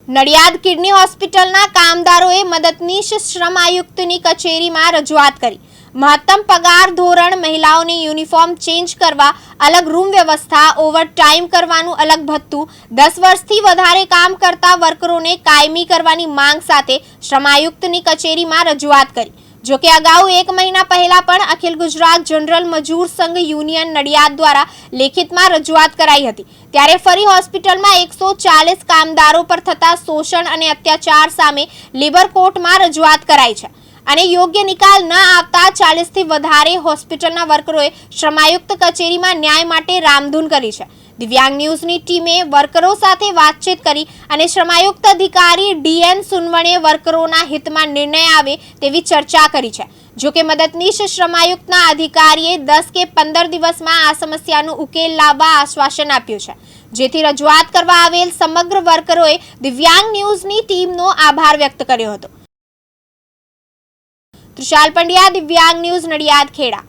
Nadiad kidney હોસ્પિટલના કામદારોએ મદદનીશ શ્રમ આયુક્તની કચેરીમાં રજૂઆત કરી। મહત્તમ પગાર ધોરણ, મહિલાઓને યુનિફોર્મ ચેન્જ કરવા અલગ રૂમ વ્યવસ્થા, ઓવરટાઈમ કરવાનું અલગ ભથ્થું, 10 વર્ષથી વધારે કામ કરતા વર્કરોને કાયમી કરવાની માંગ સાથે શ્રમ આયુક્તની કચેરીમાં રજૂઆત કરી। જો કે અગાઉ 1 મહિના પહેલા પણ અખિલ ગુજરાત જનરલ મજૂર સંઘ યુનિયન નડિયાદ દ્વારા લેખિતમાં રજૂઆત કરાઈ હતી। ત્યારે ફરી હોસ્પિટલમાં 140 કામદારો પર થતા શોષણ અને અત્યાચાર સામે લેબર કોર્ટમાં રજૂઆત કરાઈ છે અને યોગ્ય નિકાલ ન આવતા 40 થી વધારે હોસ્પિટલના વર્કરોએ શ્રમ આયુક્ત કચેરીમાં ન્યાય માટે રામધૂન કરી છે। દિવ્યાંગ ન્યૂઝની ટીમે વર્કરો સાથે વાતચીત કરી અને શ્રમ આયુક્ત અધિકારી ડીએન સુનવણે વર્કરોના હિતમાં નિર્ણય આવે તેવી ચર્ચા કરી છે। જો કે મદદનીશ શ્રમ આયુક્તના અધિકારીએ 10 કે 15 દિવસમાં આ સમસ્યાનો ઉકેલ લાવવા આશ્વાસન આપ્યું છે, જેથી રજૂઆત કરવા આવેલ સમગ્ર વર્કરોએ દિવ્યાંગ ન્યૂઝની ટીમનો આભાર વ્યક્ત કર્યો હતો। તૃષાલ પંડ્યા, દિવ્યાંગ ન્યૂઝ, નડિયાદ, ખેડા।